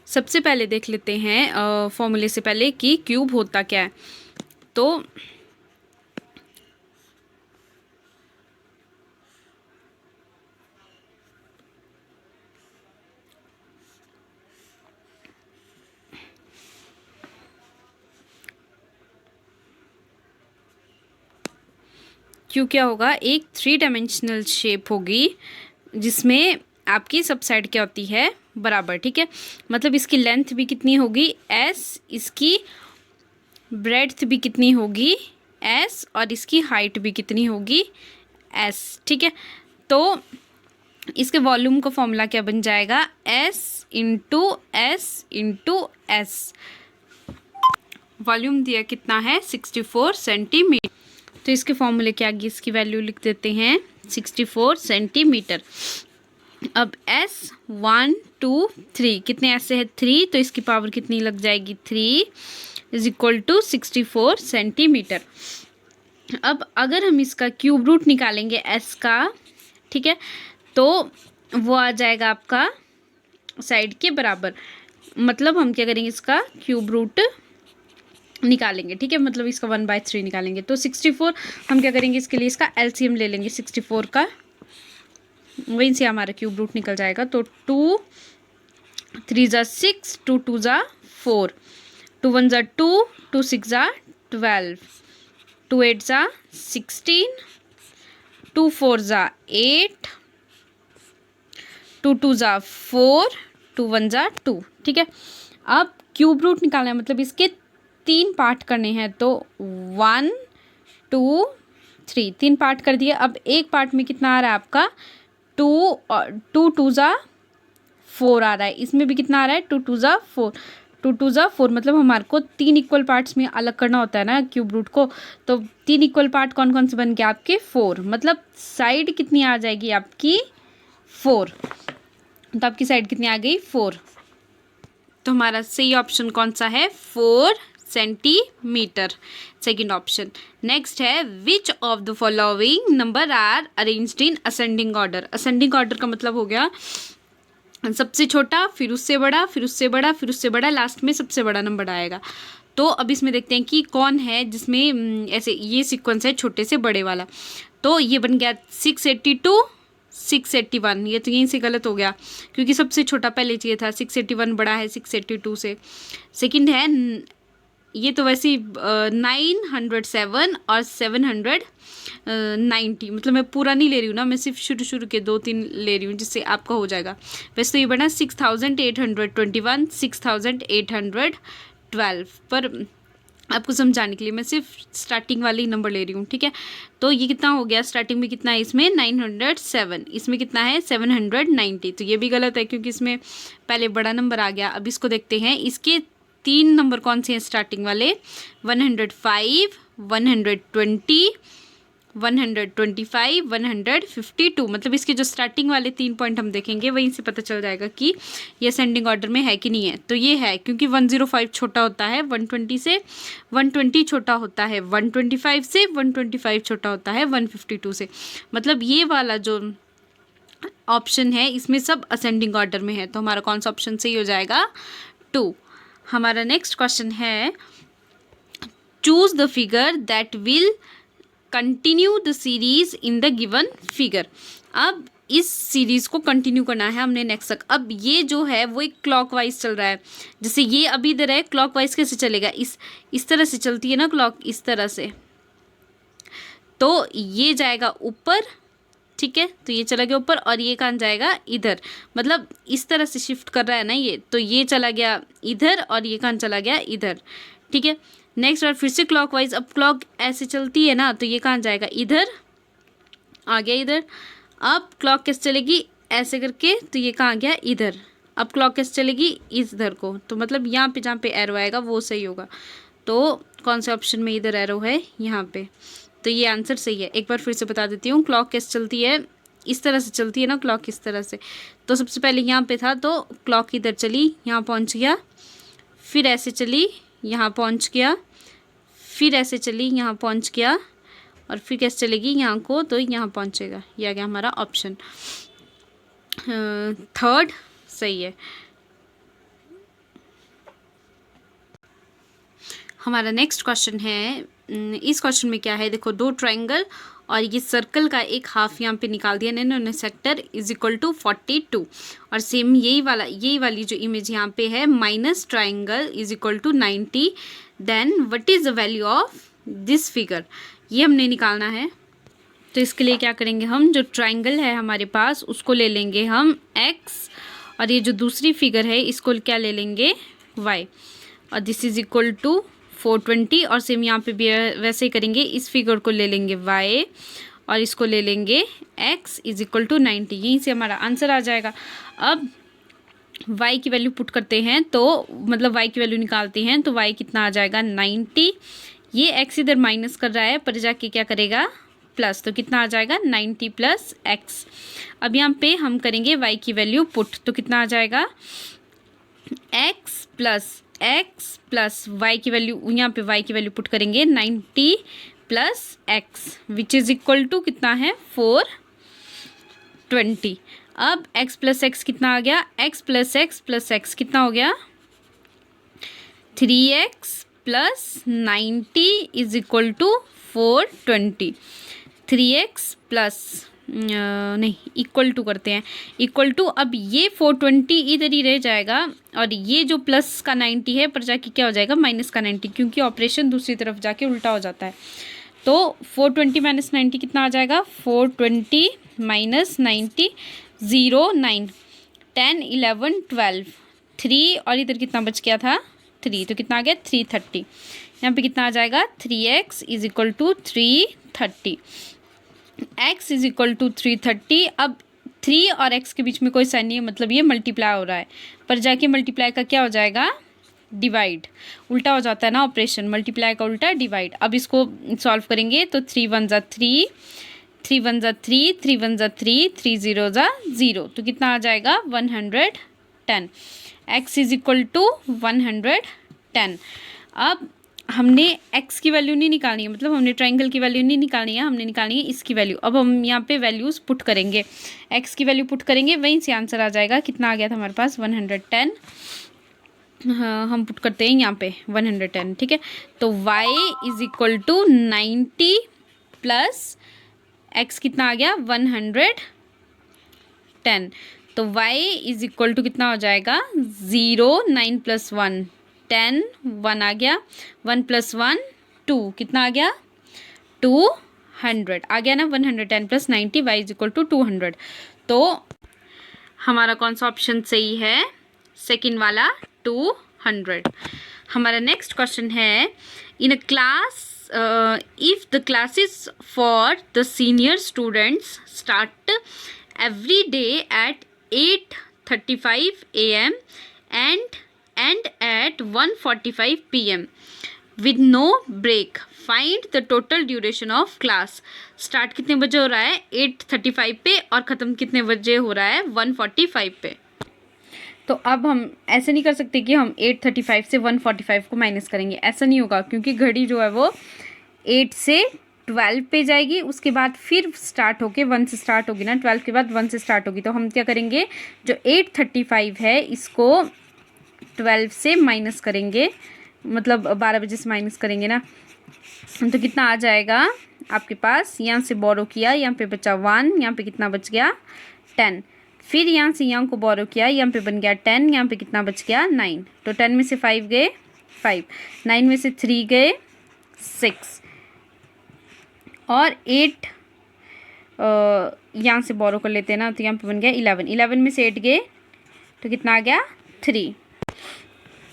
सबसे पहले देख लेते हैं फॉर्मूले से पहले कि क्यूब होता क्या है। तो क्यू क्या होगा, एक 3 डायमेंशनल शेप होगी जिसमें आपकी सब साइड क्या होती है, बराबर। ठीक है, मतलब इसकी लेंथ भी कितनी होगी एस, इसकी ब्रेड्थ भी कितनी होगी एस, और इसकी हाइट भी कितनी होगी एस। ठीक है, तो इसके वॉल्यूम का फॉर्मूला क्या बन जाएगा, एस इंटू एस। वॉल्यूम दिया कितना है 64 सेंटीमीटर। तो इसके फॉर्मूले के आगे इसकी वैल्यू लिख देते हैं 64 सेंटीमीटर। अब S 1 2 3 कितने ऐसे है 3, तो इसकी पावर कितनी लग जाएगी 3 इज इक्वल टू 64 सेंटीमीटर। अब अगर हम इसका क्यूब रूट निकालेंगे S का, ठीक है, तो वो आ जाएगा आपका साइड के बराबर। मतलब हम क्या करेंगे, इसका क्यूब रूट निकालेंगे। ठीक है, मतलब इसका 1/3 निकालेंगे। तो 64 हम क्या करेंगे, इसके लिए इसका एलसीएम ले लेंगे 64 का, वहीं से हमारा क्यूब रूट निकल जाएगा। तो 2 3 ज़ा 6, 2 2 ज़ा 4, 2 1 ज़ा 2, 2 6 ज़ा 12, 2 8 ज़ा 16, 2 4 ज़ा 8, 2 2 ज़ा 4, 2 1 ज़ा 2। ठीक है, अब क्यूब रूट निकालना है, मतलब इसके 3 पार्ट करने हैं। तो 1 2 3 3 पार्ट कर दिए। अब एक पार्ट में कितना आ रहा है आपका 2 और 2 2 ज़ा 4 आ रहा है। इसमें भी कितना आ रहा है 2 2 ज़ा 4, 2 2 ज़ा 4। मतलब हमारे को 3 इक्वल पार्ट्स में अलग करना होता है ना क्यूब रूट को। तो 3 इक्वल पार्ट कौन कौन से बन गए आपके 4, मतलब साइड कितनी आ जाएगी आपकी 4। तो आपकी साइड कितनी आ गई 4। तो हमारा सही ऑप्शन कौन सा है 4 सेंटीमीटर, सेकेंड ऑप्शन। नेक्स्ट है which of the following number are arranged in ascending order. Ascending order का मतलब हो गया सबसे छोटा, फिर उससे बड़ा, फिर उससे बड़ा, फिर उससे बड़ा, लास्ट में सबसे बड़ा नंबर आएगा। तो अब इसमें देखते हैं कि कौन है जिसमें ऐसे ये सीक्वेंस है छोटे से बड़े वाला। तो ये बन गया 682 681। ये तो यहीं से गलत हो गया क्योंकि सबसे छोटा पहले चाहिए था, 681 बड़ा है 682 से। सेकंड है ये तो वैसे 907 और 790, मतलब मैं पूरा नहीं ले रही हूँ ना, मैं सिर्फ शुरू के 2-3 ले रही हूँ जिससे आपका हो जाएगा। वैसे तो ये बना 6821 6812, पर आपको समझाने के लिए मैं सिर्फ स्टार्टिंग वाले ही नंबर ले रही हूँ। ठीक है, तो ये कितना हो गया, स्टार्टिंग में कितना है इसमें 907, इसमें कितना है 790। तो ये भी गलत है क्योंकि इसमें पहले बड़ा नंबर आ गया। अब इसको देखते हैं, इसके 3 नंबर कौन से हैं स्टार्टिंग वाले, 105 120 125 152। मतलब इसके जो स्टार्टिंग वाले 3 पॉइंट हम देखेंगे वहीं से पता चल जाएगा कि ये असेंडिंग ऑर्डर में है कि नहीं है। तो ये है क्योंकि 105 छोटा होता है 120 से, 120 छोटा होता है 125 से, 125 छोटा होता है 152 से। मतलब ये वाला जो ऑप्शन है इसमें सब असेंडिंग ऑर्डर में है। तो हमारा कौन सा ऑप्शन सही हो जाएगा 2। हमारा नेक्स्ट क्वेश्चन है choose the figure that will continue the series in the given figure. अब इस सीरीज को कंटिन्यू करना है हमने नेक्स्ट तक। अब ये जो है वो एक क्लॉकवाइज चल रहा है, जैसे ये अभी इधर है, क्लॉकवाइज कैसे चलेगा, इस तरह से चलती है ना क्लॉक, इस तरह से, तो ये जाएगा ऊपर। ठीक है, तो ये चला गया ऊपर और ये कहाँ जाएगा इधर, मतलब इस तरह से शिफ्ट कर रहा है ना ये, तो ये चला गया इधर और ये कहाँ चला गया इधर। ठीक है, नेक्स्ट बार फिर से क्लॉकवाइज, अब क्लॉक ऐसे चलती है ना, तो ये कहाँ जाएगा इधर, आ गया इधर। अब क्लॉक कैसे चलेगी ऐसे करके, तो ये कहाँ गया इधर। अब क्लॉक कैसे चलेगी इधर को, तो मतलब यहाँ पे जहाँ पे एरो आएगा वो सही होगा। तो कौन से ऑप्शन में इधर एरो है यहाँ पे, तो ये आंसर सही है। एक बार फिर से बता देती हूँ, क्लॉक कैसे चलती है, इस तरह से चलती है ना क्लॉक, इस तरह से। तो सबसे पहले यहाँ पे था तो क्लॉक इधर चली, यहाँ पहुँच गया, फिर ऐसे चली, यहाँ पहुँच गया, फिर ऐसे चली, यहाँ पहुँच गया, और फिर कैसे चलेगी यहाँ को, तो यहाँ पहुँचेगा। ये आ गया हमारा ऑप्शन 3 सही है। हमारा नेक्स्ट क्वेश्चन है, इस क्वेश्चन में क्या है, देखो 2 ट्रायंगल और ये सर्कल का एक हाफ यहाँ पे निकाल दिया इन्होंने, सेक्टर इज इक्वल टू 42। और सेम यही वाली जो इमेज यहाँ पे है, minus triangle is equal to 90, then what is the value of this figure, ये हमने निकालना है। तो इसके लिए क्या करेंगे, हम जो ट्रायंगल है हमारे पास उसको ले लेंगे हम x, और ये जो दूसरी फिगर है इसको क्या ले लेंगे y, और दिस इज इक्वल टू 420। और सेम यहाँ पे भी वैसे ही करेंगे, इस फिगर को ले लेंगे y और इसको ले लेंगे x इज इक्वल टू 90। यहीं से हमारा आंसर आ जाएगा। अब y की वैल्यू पुट करते हैं, तो मतलब y की वैल्यू निकालते हैं, तो y कितना आ जाएगा 90। ये x इधर माइनस कर रहा है, पर जाके क्या करेगा प्लस, तो कितना आ जाएगा 90 प्लस x। अब यहाँ पे हम करेंगे y की वैल्यू पुट, तो कितना आ जाएगा x प्लस y की वैल्यू, यहाँ पे y की वैल्यू पुट करेंगे 90 plus x which is equal to कितना है 420। अब x प्लस एक्स कितना आ गया, x प्लस एक्स कितना हो गया 3x plus 90 is equal to 420। 3x plus नहीं इक्वल टू करते हैं, इक्वल टू, अब ये 420 इधर ही रह जाएगा और ये जो प्लस का 90 है पर जाके क्या हो जाएगा माइनस का 90, क्योंकि ऑपरेशन दूसरी तरफ जाके उल्टा हो जाता है। तो 420 माइनस 90 कितना आ जाएगा 420 माइनस 90 0 9 10 11 12 3 और इधर कितना बच गया था 3, तो कितना आ गया 330। यहाँ पे कितना आ जाएगा 3x is equal to 330, x is equal to 330। अब 3 और x के बीच में कोई साइन नहीं है, मतलब ये मल्टीप्लाई हो रहा है, पर जाके मल्टीप्लाई का क्या हो जाएगा डिवाइड, उल्टा हो जाता है ना ऑपरेशन, मल्टीप्लाई का उल्टा डिवाइड। अब इसको सॉल्व करेंगे तो 3 1 ज़ा 3, 3 1 ज़ा 3, 3 1 ज़ा 3, 3 0 ज़ा 0, तो कितना आ जाएगा 110। x is equal to 110। अब हमने x की वैल्यू नहीं निकालनी है, मतलब हमने ट्रायंगल की वैल्यू नहीं निकालनी है, हमने निकालनी है इसकी वैल्यू। अब हम यहाँ पे वैल्यूज़ पुट करेंगे, x की वैल्यू पुट करेंगे, वहीं से आंसर आ जाएगा। कितना आ गया था हमारे पास 110, हाँ हम पुट करते हैं यहाँ पे 110, ठीक है। तो y is equal to 90 plus x कितना आ गया 110, तो y इज इक्वल टू कितना हो जाएगा 0 9 प्लस 1 10 1 आ गया, 1 प्लस 1 2, कितना आ गया 200 आ गया ना, 110 plus 90 y is equal to 200। तो हमारा कौन सा ऑप्शन सही है, सेकेंड वाला 200। हमारा नेक्स्ट क्वेश्चन है, in a class if the classes for the senior students start every day at 8:35 a.m. and end at 1:45 p.m. with no break, find the total duration of class। Start कितने बजे हो रहा है 8:35 पे और ख़त्म कितने बजे हो रहा है 1:45 पे। तो अब हम ऐसे नहीं कर सकते कि हम 8:35 से 1:45 को माइनस करेंगे, ऐसा नहीं होगा, क्योंकि घड़ी जो है वो 8 से 12 पे जाएगी, उसके बाद फिर स्टार्ट होके 1 से स्टार्ट होगी ना, 12 के बाद 1 से स्टार्ट होगी। तो हम क्या करेंगे, जो 8:35 है इसको 12 से माइनस करेंगे, मतलब 12 बजे से माइनस करेंगे ना, तो कितना आ जाएगा आपके पास, यहाँ से बोरो किया, यहाँ पे बचा 1, यहाँ पे कितना बच गया 10, फिर यहाँ से यहाँ को बोरो किया, यहाँ पे बन गया 10, यहाँ पे कितना बच गया 9, तो 10 में से 5 गए 5, 9 में से 3 गए 6 और 8 यहाँ से बोरो कर लेते हैं ना, तो यहाँ पे बन गया 11, 11 में से 8 गए तो कितना आ गया 3,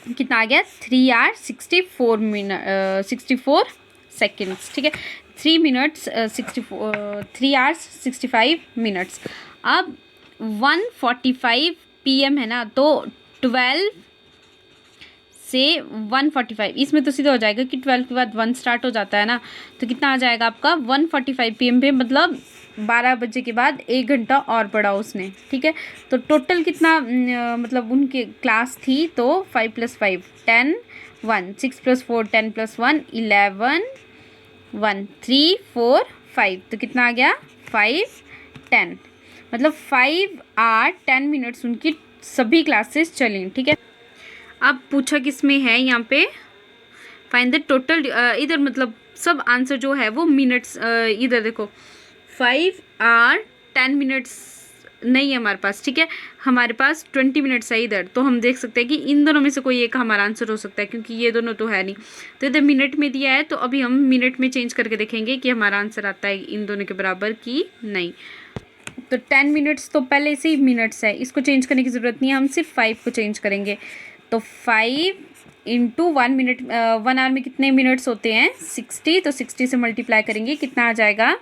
कितना आ गया 3 hours 64 मिनट 64 सेकेंड्स, ठीक है, 3 minutes 3 hours 65 minutes। अब 1:45 PM है ना, तो 12 से 1:45, इसमें तो सीधा हो जाएगा कि 12 के बाद 1 स्टार्ट हो जाता है ना, तो कितना आ जाएगा आपका 1:45 PM पे, मतलब 12 बजे के बाद 1 घंटा और पढ़ा उसने, ठीक है। तो टोटल कितना मतलब उनके क्लास थी, तो 5 + 5 10 1 6 + 4 10 + 1 11 1 3 4 5, तो कितना आ गया 5 10, मतलब 5 hours 10 minutes उनकी सभी क्लासेस चलें, ठीक है। अब पूछा किस में है, यहाँ पे फाइंड द टोटल, इधर मतलब सब आंसर जो है वो मिनट्स, इधर देखो 5 आवर 10 मिनट्स नहीं है हमारे पास, ठीक है, हमारे पास 20 मिनट्स है इधर। तो हम देख सकते हैं कि इन दोनों में से कोई एक हमारा आंसर हो सकता है, क्योंकि ये दोनों तो है नहीं। तो इधर मिनट में दिया है, तो अभी हम मिनट में चेंज करके देखेंगे कि हमारा आंसर आता है इन दोनों के बराबर कि नहीं। तो 10 मिनट्स तो पहले से ही मिनट्स है, इसको चेंज करने की ज़रूरत नहीं है, हम सिर्फ 5 को चेंज करेंगे। तो 5 इंटू 1 मिनट, 1 आवर में कितने मिनट्स होते हैं 60, तो 60 से मल्टीप्लाई करेंगे, कितना आ जाएगा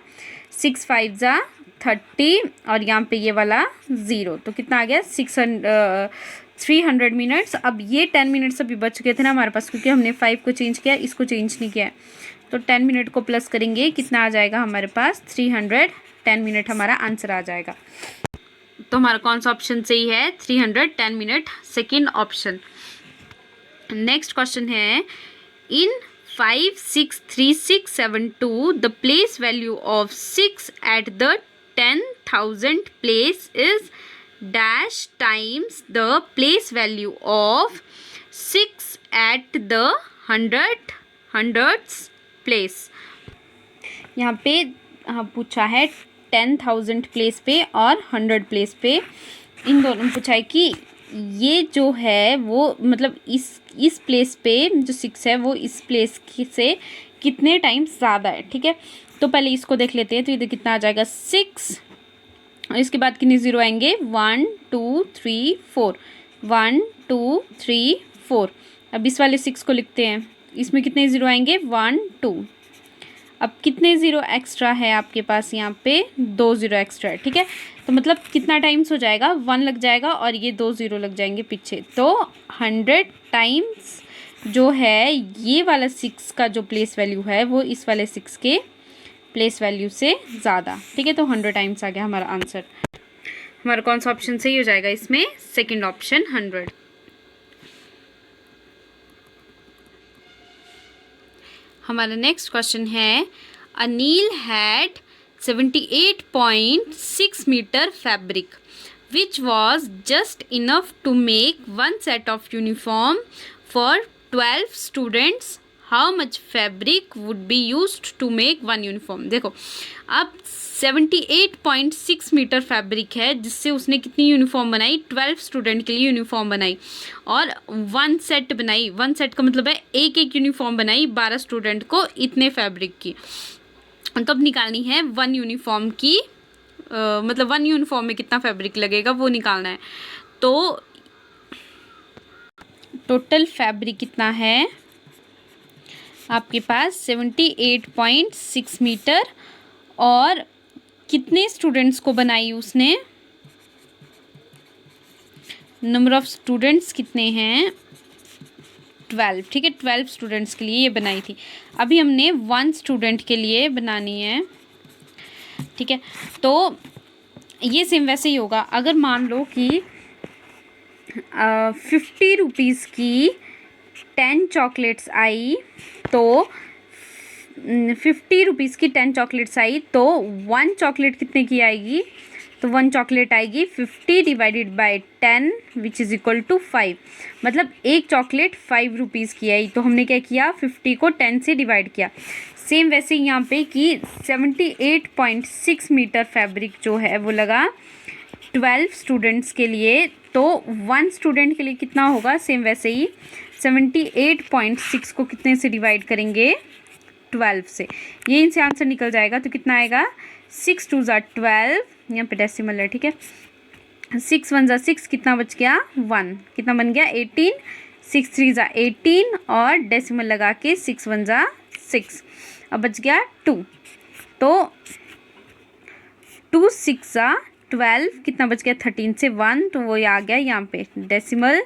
6 5 जा 30 और यहाँ पे ये वाला 0, तो कितना आ गया 300 मिनट्स। अब ये 10 मिनट्स अभी बच गए थे ना हमारे पास, क्योंकि हमने 5 को चेंज किया, इसको चेंज नहीं किया है। तो 10 मिनट को प्लस करेंगे, कितना आ जाएगा हमारे पास 310 मिनट हमारा आंसर आ जाएगा। तो हमारा कौन सा ऑप्शन सही है 310 minute, second option. Next question है इन 5 6 3 6 7 2 the place value of 6 at the 10,000 place is dash times the place value of 6 at the 100 place. यहाँ पे पूछा है 10,000 प्लेस पे और 100 प्लेस पे, इन दोनों पूछा है कि ये जो है वो मतलब इस प्लेस पे जो 6 है वो इस प्लेस से कितने टाइम्स ज़्यादा है, ठीक है। तो पहले इसको देख लेते हैं। तो इधर कितना आ जाएगा 6 और इसके बाद कितने ज़ीरो आएंगे 1 2 3 4, 1 2 3 4। अब इस वाले 6 को लिखते हैं, इसमें कितने ज़ीरो आएंगे 1 2। अब कितने ज़ीरो एक्स्ट्रा है आपके पास, यहाँ पे 2 ज़ीरो एक्स्ट्रा है, ठीक है। तो मतलब कितना टाइम्स हो जाएगा 1 लग जाएगा और ये 2 ज़ीरो लग जाएंगे पीछे, तो 100 टाइम्स जो है ये वाला 6 का जो प्लेस वैल्यू है वो इस वाले 6 के प्लेस वैल्यू से ज़्यादा, ठीक है। तो 100 टाइम्स आ गया हमारा आंसर। हमारा कौन सा ऑप्शन सही हो जाएगा इसमें, सेकेंड ऑप्शन 100। हमारा नेक्स्ट क्वेश्चन है Anil had 78.6 metre fabric which was just enough to make 1 set of uniform for 12 students, how much fabric would be used to make 1 uniform. देखो अब 78.6 मीटर फैब्रिक है जिससे उसने कितनी यूनिफॉर्म बनाई, 12 स्टूडेंट के लिए यूनिफॉर्म बनाई और 1 सेट बनाई। 1 सेट का मतलब है एक एक यूनिफॉर्म बनाई 12 स्टूडेंट को इतने फैब्रिक की। तो अब निकालनी है 1 यूनिफॉर्म की, मतलब 1 यूनिफॉर्म में कितना फैब्रिक लगेगा वो निकालना है। तो टोटल फैब्रिक कितना है आपके पास 78.6 मीटर और कितने स्टूडेंट्स को बनाई उसने, नंबर ऑफ स्टूडेंट्स कितने हैं 12, ठीक है। 12 स्टूडेंट्स के लिए ये बनाई थी। अभी हमने 1 स्टूडेंट के लिए बनानी है, ठीक है। तो ये सेम वैसे ही होगा, अगर मान लो कि 50 रुपीज़ की 10 चॉकलेट्स आई, तो 50 रुपीज़ की 10 चॉकलेट्स आई तो 1 चॉकलेट कितने की आएगी, तो 1 चॉकलेट आएगी 50 divided by 10 which is equal to 5, मतलब एक चॉकलेट 5 रुपीज़ की आई। तो हमने क्या किया 50 को 10 से डिवाइड किया। सेम वैसे यहाँ पे कि 78.6 मीटर फैब्रिक जो है वो लगा 12 स्टूडेंट्स के लिए, तो 1 स्टूडेंट के लिए कितना होगा, सेम वैसे ही 78.6 को कितने से डिवाइड करेंगे 12 से, ये इनसे आंसर निकल जाएगा। तो कितना आएगा 6 2 ज़ा 12, यहाँ पे डेसिमल है, ठीक है। 6 1 ज़ा 6, कितना बच गया 1, कितना बन गया 18, 6 3 ज़ा 18 और डेसिमल लगा के 6 1 ज़ा 6, अब बच गया 2। तो 2 6 ज़ा 12, कितना बच गया 13 से 1, तो वो आ गया यहाँ पे डेसिमल।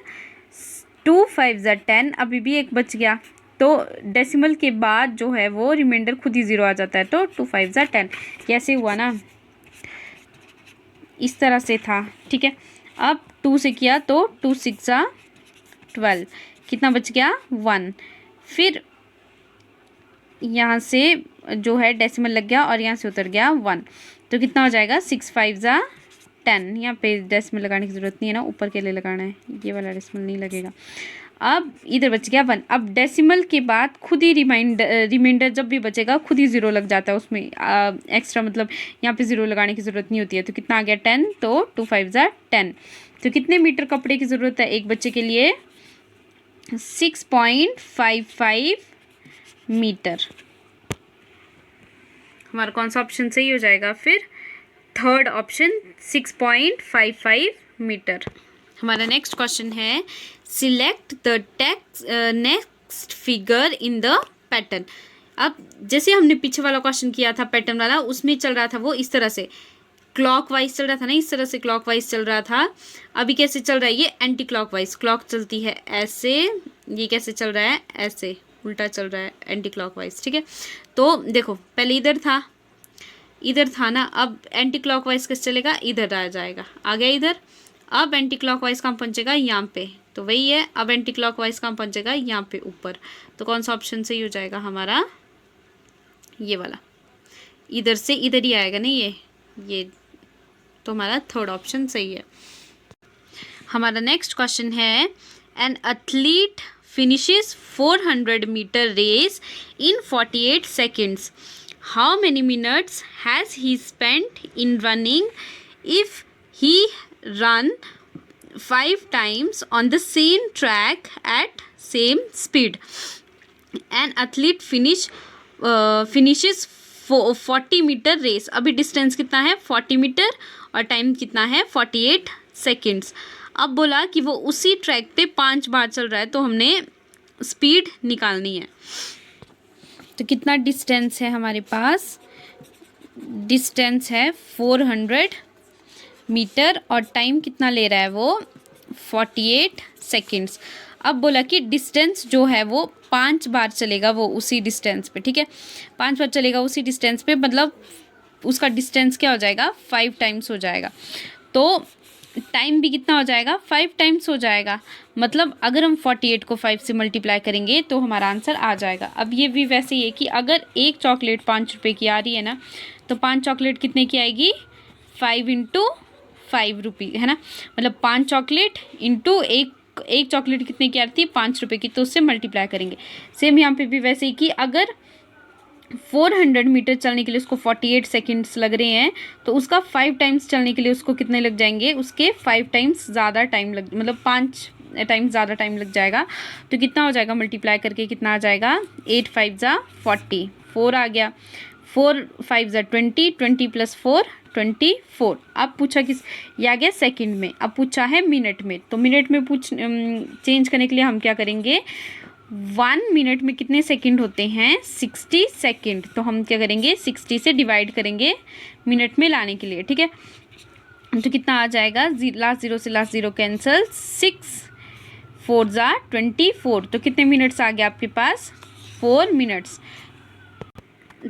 2 5 ज़ा 10, अभी भी एक बच गया, तो डेसिमल के बाद जो है वो रिमाइंडर खुद ही 0 आ जाता है। तो 2 5 ज़ा 10 कैसे हुआ ना, इस तरह से था, ठीक है। अब 2 से किया तो 2 6 ज़ा 12, कितना बच गया 1, फिर यहाँ से जो है डेसिमल लग गया और यहाँ से उतर गया 1, तो कितना हो जाएगा 6 5 ज़ा 10, यहाँ पे डेसिमल लगाने की ज़रूरत नहीं है ना, ऊपर के लिए लगाना है, ये वाला डेसिमल नहीं लगेगा। अब इधर बच गया 1। अब डेसिमल के बाद खुद ही रिमाइंडर जब भी बचेगा खुद ही 0 लग जाता है उसमें, एक्स्ट्रा मतलब यहाँ पे 0 लगाने की ज़रूरत नहीं होती है। तो कितना आ गया 10, तो 2 5 ज़ा 10। तो कितने मीटर कपड़े की ज़रूरत है एक बच्चे के लिए? 6.55 मीटर। हमारा कौन सा ऑप्शन सही हो जाएगा फिर? Third option 6.55 metre. हमारा नेक्स्ट क्वेश्चन है select the next figure in the pattern. अब जैसे हमने पीछे वाला क्वेश्चन किया था पैटर्न वाला, उसमें चल रहा था वो इस तरह से क्लॉकवाइज चल रहा था ना, इस तरह से क्लॉकवाइज चल रहा था। अभी कैसे चल रहा है ये? Anti clockwise. क्लॉक चलती है ऐसे, ये कैसे चल रहा है? ऐसे उल्टा चल रहा है, एंटी क्लॉकवाइज। ठीक है, तो देखो पहले इधर था ना, अब एंटी क्लॉकवाइज कैसे चलेगा? इधर आ जाएगा, आ गया इधर। अब एंटी क्लॉकवाइज कहाँ पहुँचेगा? यहाँ पे, तो वही है। अब एंटी क्लॉकवाइज कहाँ पहुँचेगा? यहाँ पे ऊपर। तो कौन सा ऑप्शन सही हो जाएगा हमारा? ये वाला, इधर से इधर ही आएगा ना ये। तो हमारा थर्ड ऑप्शन सही है। हमारा नेक्स्ट क्वेश्चन है an athlete finishes 400 meter race in 48 seconds. How many minutes has he spent in running if he run 5 times on the same track at same speed? An athlete finishes 40 metre race. अभी distance कितना है? 40 metre और time कितना है? 48 seconds. अब बोला कि वो उसी ट्रैक पे 5 बार चल रहा है, तो हमने स्पीड निकालनी है। तो कितना डिस्टेंस है हमारे पास? डिस्टेंस है 400 मीटर और टाइम कितना ले रहा है वो? 48 सेकेंड्स। अब बोला कि डिस्टेंस जो है वो 5 बार चलेगा वो उसी डिस्टेंस पे। ठीक है, 5 बार चलेगा उसी डिस्टेंस पे, मतलब उसका डिस्टेंस क्या हो जाएगा? 5 टाइम्स हो जाएगा। तो टाइम भी कितना हो जाएगा? 5 टाइम्स हो जाएगा। मतलब अगर हम 48 को 5 से मल्टीप्लाई करेंगे तो हमारा आंसर आ जाएगा। अब ये भी वैसे ही है कि अगर एक चॉकलेट 5 रुपये की आ रही है ना, तो 5 चॉकलेट कितने की आएगी? 5 × 5 रुपये, है ना। मतलब 5 चॉकलेट इंटू एक चॉकलेट कितने की आती है? 5 रुपये की, तो उससे मल्टीप्लाई करेंगे। सेम यहाँ पे भी वैसे ही कि अगर 400 मीटर चलने के लिए उसको 48 सेकेंड्स लग रहे हैं, तो उसका 5 टाइम्स चलने के लिए उसको कितने लग जाएंगे? उसके 5 टाइम्स ज़्यादा टाइम मतलब 5 टाइम्स ज़्यादा टाइम लग जाएगा। तो कितना हो जाएगा मल्टीप्लाई करके? कितना आ जाएगा? 8 5 ज़ा 40, 4 आ गया, 4 5 ज़ा 20, 20 + 4 24। अब पूछा किस, ये आ गया सेकंड में। अब पूछा है मिनट में, तो मिनट में चेंज करने के लिए हम क्या करेंगे? 1 मिनट में कितने सेकंड होते हैं? 60 सेकंड। तो हम क्या करेंगे? 60 से डिवाइड करेंगे मिनट में लाने के लिए। ठीक है, तो कितना आ जाएगा? लास्ट 0 से लास्ट 0 कैंसिल, 6 4 ज़ा 24। तो कितने मिनट्स आ गया आपके पास? 4 मिनट्स।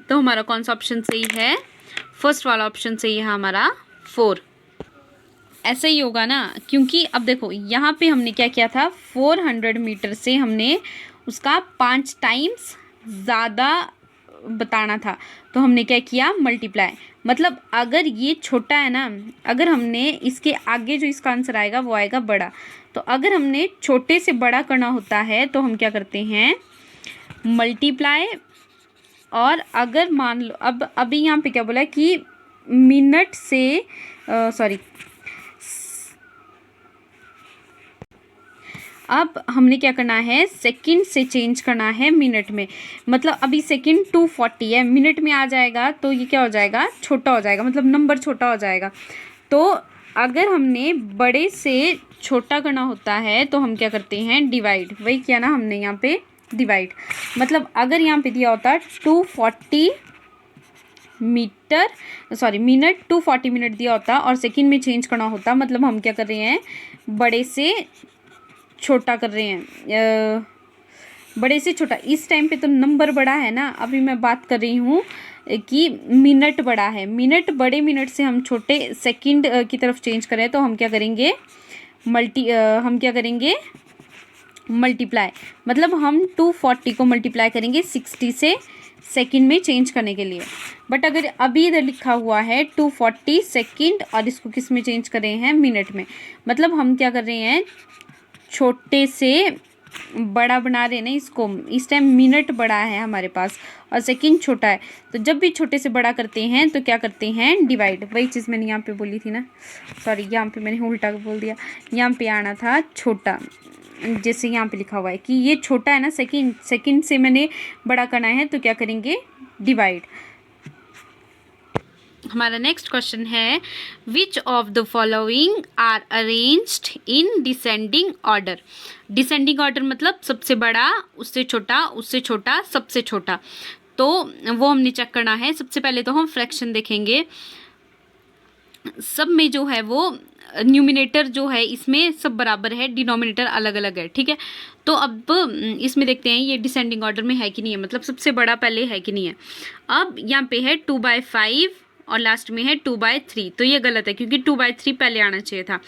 तो हमारा कौन सा ऑप्शन सही है? फर्स्ट वाला ऑप्शन सही है हमारा, 4। ऐसा ही होगा ना, क्योंकि अब देखो यहाँ पे हमने क्या किया था? 400 मीटर से हमने उसका 5 टाइम्स ज़्यादा बताना था, तो हमने क्या किया? मल्टीप्लाई। मतलब अगर ये छोटा है ना, अगर हमने इसके आगे जो इसका आंसर आएगा वो आएगा बड़ा। तो अगर हमने छोटे से बड़ा करना होता है तो हम क्या करते हैं? मल्टीप्लाई। और अगर मान लो अब अभी यहाँ पे क्या बोला कि मिनट से अब हमने क्या करना है? सेकंड से चेंज करना है मिनट में। मतलब अभी सेकंड 240 है, मिनट में आ जाएगा तो ये क्या हो जाएगा? छोटा हो जाएगा, मतलब नंबर छोटा हो जाएगा। तो अगर हमने बड़े से छोटा करना होता है तो हम क्या करते हैं? डिवाइड। वही किया ना हमने यहाँ पे, डिवाइड। मतलब अगर यहाँ पे दिया होता 240 मिनट 240 मिनट दिया होता और सेकंड में चेंज करना होता, मतलब हम क्या कर रहे हैं? बड़े से छोटा कर रहे हैं, बड़े से छोटा। इस टाइम पे तो नंबर बड़ा है ना, अभी मैं बात कर रही हूँ कि मिनट बड़ा है। मिनट बड़े मिनट से हम छोटे सेकंड की तरफ चेंज करें तो हम क्या करेंगे? मल्टीप्लाई। मतलब हम 240 को मल्टीप्लाई करेंगे 60 से सेकंड में चेंज करने के लिए। बट अगर अभी इधर लिखा हुआ है 240 सेकंड और इसको किस में चेंज कर रहे हैं? मिनट में। मतलब हम क्या कर रहे हैं? छोटे से बड़ा बना रहे हैं ना इसको, इस टाइम मिनट बड़ा है हमारे पास और सेकंड छोटा है, तो जब भी छोटे से बड़ा करते हैं तो क्या करते हैं, डिवाइड। वही चीज़ मैंने यहाँ पे बोली थी ना, सॉरी यहाँ पे मैंने उल्टा बोल दिया, यहाँ पे आना था छोटा, जैसे यहाँ पे लिखा हुआ है कि ये छोटा है ना, सेकंड से मैंने बड़ा करना है तो क्या करेंगे, डिवाइड। हमारा नेक्स्ट क्वेश्चन है, which of the following are arranged in descending order. Descending order मतलब सबसे बड़ा, उससे छोटा, उससे छोटा, सबसे छोटा, तो वो हमने चेक करना है। सबसे पहले तो हम फ्रैक्शन देखेंगे, सब में जो है वो न्यूमिनेटर जो है इसमें सब बराबर है, डिनोमिनेटर अलग अलग है, ठीक है। तो अब इसमें देखते हैं ये डिसेंडिंग ऑर्डर में है कि नहीं है, मतलब सबसे बड़ा पहले है कि नहीं है। अब यहाँ पे है 2/5 और लास्ट में है 2/3, तो ये गलत है क्योंकि 2/3 पहले आना चाहिए था।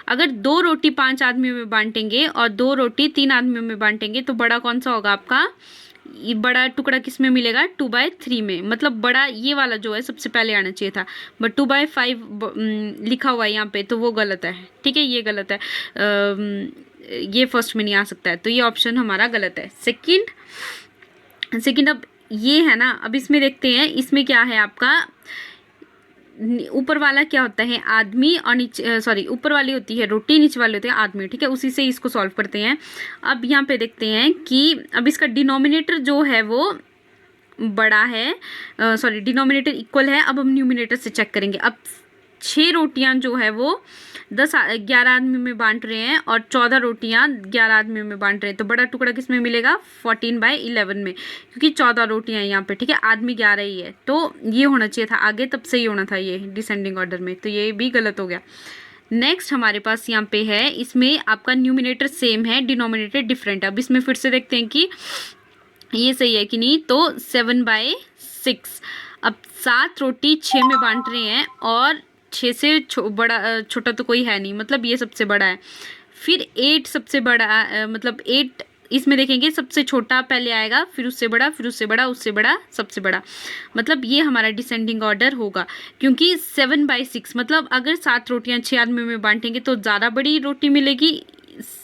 अगर 2 रोटी 5 आदमियों में बांटेंगे और 2 रोटी 3 आदमियों में बांटेंगे तो बड़ा कौन सा होगा आपका, ये बड़ा टुकड़ा किस में मिलेगा, 2/3 में, मतलब बड़ा ये वाला जो है सबसे पहले आना चाहिए था, बट 2/5 लिखा हुआ है यहाँ पे तो वो गलत है, ठीक है, ये गलत है। ये फर्स्ट में नहीं आ सकता है, तो ये ऑप्शन हमारा गलत है। सेकंड अब ये है ना, अब इसमें देखते हैं इसमें क्या है आपका, ऊपर वाला क्या होता है, आदमी, और नीचे सॉरी ऊपर वाली होती है रोटी, नीचे वाले होते हैं आदमी, ठीक है, उसी से इसको सॉल्व करते हैं। अब यहाँ पे देखते हैं कि अब इसका डिनोमिनेटर जो है वो बड़ा है, सॉरी डिनोमिनेटर इक्वल है। अब हम न्यूमिनेटर से चेक करेंगे। अब 6 रोटियां जो है वो 11 आदमी में बांट रहे हैं और 14 रोटियां 11 आदमी में बांट रहे हैं, तो बड़ा टुकड़ा किस में मिलेगा, 14/11 में, क्योंकि 14 रोटियां यहाँ पे, ठीक है, आदमी 11 ही है, तो ये होना चाहिए था आगे, तब सही होना था ये डिसेंडिंग ऑर्डर में, तो ये भी गलत हो गया। नेक्स्ट हमारे पास यहाँ पे है, इसमें आपका न्यूमिनेटर सेम है, डिनोमिनेटर डिफरेंट है। अब इसमें फिर से देखते हैं कि ये सही है कि नहीं, तो 7/6। अब 7 रोटी 6 में बांट रहे हैं और 6 से बड़ा छोटा तो कोई है नहीं, मतलब ये सबसे बड़ा है। फिर 8 सबसे बड़ा, मतलब 8 इसमें देखेंगे सबसे छोटा पहले आएगा, फिर उससे बड़ा, फिर उससे बड़ा, उससे बड़ा, सबसे बड़ा, मतलब ये हमारा डिसेंडिंग ऑर्डर होगा। क्योंकि 7/6 मतलब अगर 7 रोटियां 6 आदमी में बांटेंगे तो ज़्यादा बड़ी रोटी मिलेगी,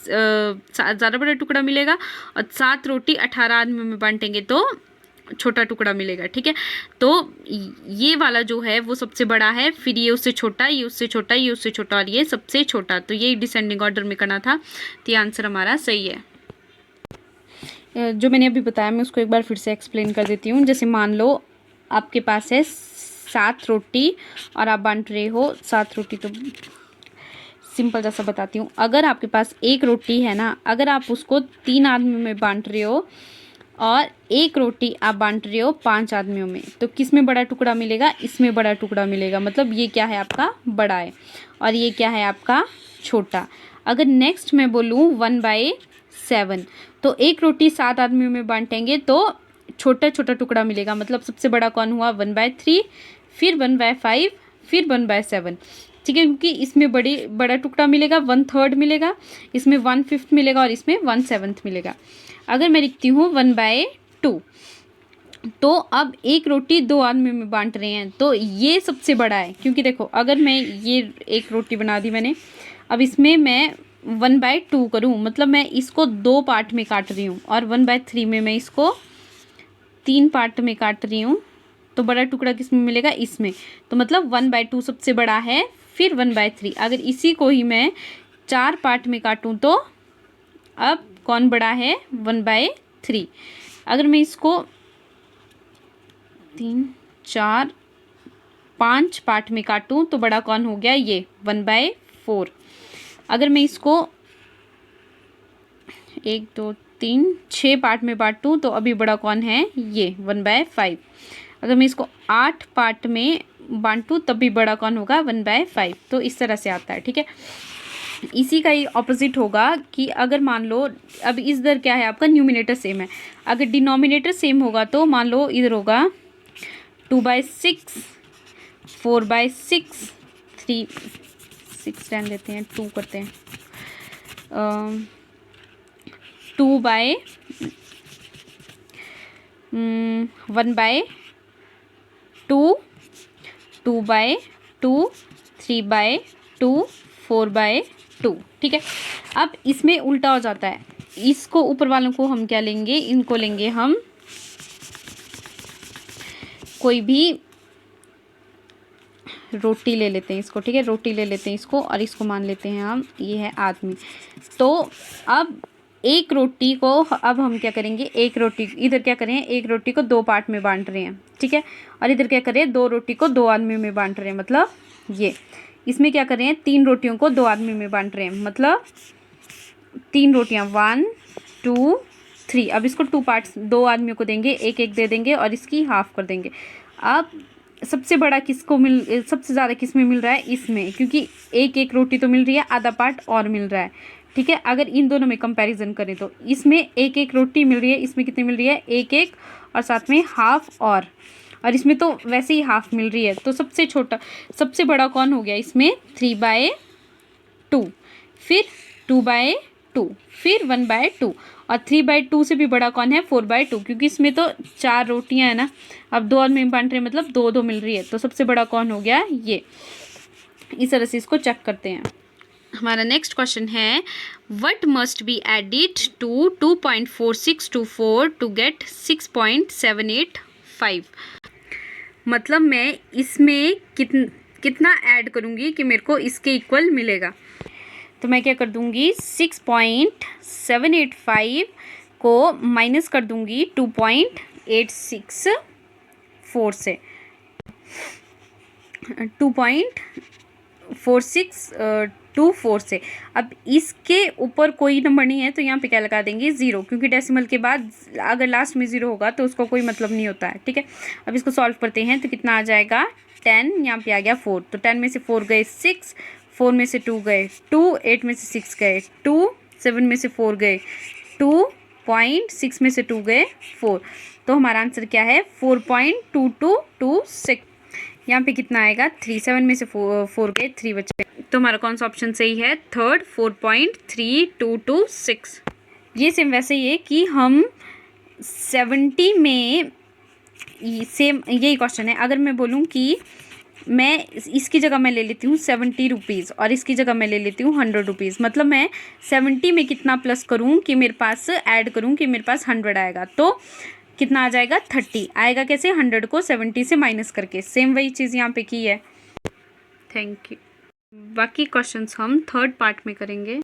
ज़्यादा बड़ा टुकड़ा मिलेगा, और 7 रोटी 18 आदमी में बांटेंगे तो छोटा टुकड़ा मिलेगा, ठीक है। तो ये वाला जो है वो सबसे बड़ा है, फिर ये उससे छोटा, ये उससे छोटा, ये उससे छोटा, और ये सबसे छोटा, तो ये डिसेंडिंग ऑर्डर में करना था, तो ये आंसर हमारा सही है। जो मैंने अभी बताया मैं उसको एक बार फिर से एक्सप्लेन कर देती हूँ। जैसे मान लो आपके पास है 7 रोटी और आप बांट रहे हो 7 रोटी, तो सिंपल जैसा बताती हूँ। अगर आपके पास 1 रोटी है ना, अगर आप उसको 3 आदमियों में बांट रहे हो और 1 रोटी आप बांट रहे हो 5 आदमियों में, तो किस में बड़ा टुकड़ा मिलेगा, इसमें बड़ा टुकड़ा मिलेगा, मतलब ये क्या है आपका बड़ा है और ये क्या है आपका छोटा। अगर नेक्स्ट मैं बोलूँ 1/7, तो 1 रोटी 7 आदमियों में बांटेंगे तो छोटा छोटा टुकड़ा मिलेगा, मतलब सबसे बड़ा कौन हुआ, 1/3, फिर 1/5, फिर 1/7, ठीक है, क्योंकि इसमें बड़ा टुकड़ा मिलेगा 1/3 मिलेगा, इसमें 1/5 मिलेगा और इसमें 1/7 मिलेगा। अगर मैं लिखती हूँ 1/2, तो अब 1 रोटी 2 आदमी में बांट रहे हैं तो ये सबसे बड़ा है, क्योंकि देखो अगर मैं ये 1 रोटी बना दी मैंने, अब इसमें मैं 1/2 करूँ, मतलब मैं इसको 2 पार्ट में काट रही हूँ, और 1/3 में मैं इसको 3 पार्ट में काट रही हूँ, तो बड़ा टुकड़ा किस में मिलेगा, इसमें, तो मतलब 1/2 सबसे बड़ा है, फिर 1/3। अगर इसी को ही मैं 4 पार्ट में काटूँ तो अब कौन बड़ा है, 1/3। अगर मैं इसको 3, 4, 5 पार्ट में काटूँ तो बड़ा कौन हो गया, ये 1/4। अगर मैं इसको 1, 2, 3, 6 पार्ट में बांटूँ तो अभी बड़ा कौन है, ये 1/5। अगर मैं इसको 8 पार्ट में बांटूँ तब भी बड़ा कौन होगा, 1/5। तो इस तरह से आता है, ठीक है। इसी का ही ऑपोजिट होगा कि अगर मान लो अब इधर क्या है आपका, न्यूमिनेटर सेम है, अगर डिनोमिनेटर सेम होगा तो मान लो इधर होगा 2/6, 4/6, 6 रहने देते हैं, 2 करते हैं, 1/2, 2/2, 3/2, 4/2, ठीक है। अब इसमें उल्टा हो जाता है, इसको ऊपर वालों को हम क्या लेंगे, इनको लेंगे हम कोई भी रोटी ले लेते हैं इसको, ठीक है, रोटी ले लेते हैं इसको, और इसको मान लेते हैं हम ये है आदमी। तो अब एक रोटी को अब हम क्या करेंगे, एक रोटी इधर क्या करें, एक रोटी को दो पार्ट में बांट रहे हैं, ठीक है, और इधर क्या करें, दो रोटी को दो आदमियों में बांट रहे हैं, मतलब ये इसमें क्या करें, तीन रोटियों को दो आदमी में बांट रहे हैं, मतलब तीन रोटियां 1 2 3। अब इसको टू पार्ट्स दो आदमियों को देंगे, एक एक दे देंगे और इसकी हाफ कर देंगे। अब सबसे बड़ा किसको सबसे ज़्यादा किस में मिल रहा है, इसमें, क्योंकि एक एक रोटी तो मिल रही है, आधा पार्ट और मिल रहा है, ठीक है। अगर इन दोनों में कंपैरिजन करें तो इसमें एक एक रोटी मिल रही है, इसमें कितनी मिल रही है, एक एक, और साथ में हाफ, और इसमें तो वैसे ही हाफ मिल रही है। तो सबसे बड़ा कौन हो गया इसमें, 3/2, फिर 2/2, फिर 1/2, और 3/2 से भी बड़ा कौन है, 4/2, क्योंकि इसमें तो 4 रोटियां हैं ना, अब दो आदमी में बांट रहे हैं, मतलब 2 मिल रही है। तो सबसे बड़ा कौन हो गया ये। इस तरह से इसको चेक करते हैं। हमारा नेक्स्ट क्वेश्चन है, what must be added to 2.4624 to get 6.785। मतलब मैं इसमें कितना ऐड करूँगी कि मेरे को इसके इक्वल मिलेगा। तो मैं क्या कर दूँगी, 6.785 को माइनस कर दूँगी 2.864 से, 2.4624 से। अब इसके ऊपर कोई नंबर नहीं है तो यहाँ पे क्या लगा देंगे, 0, क्योंकि डेसिमल के बाद अगर लास्ट में 0 होगा तो उसका कोई मतलब नहीं होता है, ठीक है। अब इसको सॉल्व करते हैं तो कितना आ जाएगा, 10, यहाँ पे आ गया 4, तो 10 में से 4 गए 6, 4 में से 2 गए 2, 8 में से 6 गए 2, 7 में से 4 गए 2.6 में से 2 गए 4। तो हमारा आंसर क्या है, 4.2226। यहाँ पे कितना आएगा, 3, 7 में से 4 गए 3 बचे, तो हमारा कौन सा ऑप्शन सही है, थर्ड, 4.3226। ये सेम वैसे ही है कि हम 70 में सेम यही क्वेश्चन है। अगर मैं बोलूँ कि मैं इसकी जगह मैं ले लेती हूँ 70 रुपीज़ और इसकी जगह मैं ले लेती हूँ 100 रुपीज़, मतलब मैं 70 में कितना प्लस करूँ कि मेरे पास ऐड करूँ कि मेरे पास 100 आएगा, तो कितना आ जाएगा, 30 आएगा। कैसे, 100 को 70 से माइनस करके। सेम वही चीज़ यहाँ पे की है। Thank you. बाकी क्वेश्चंस हम थर्ड पार्ट में करेंगे।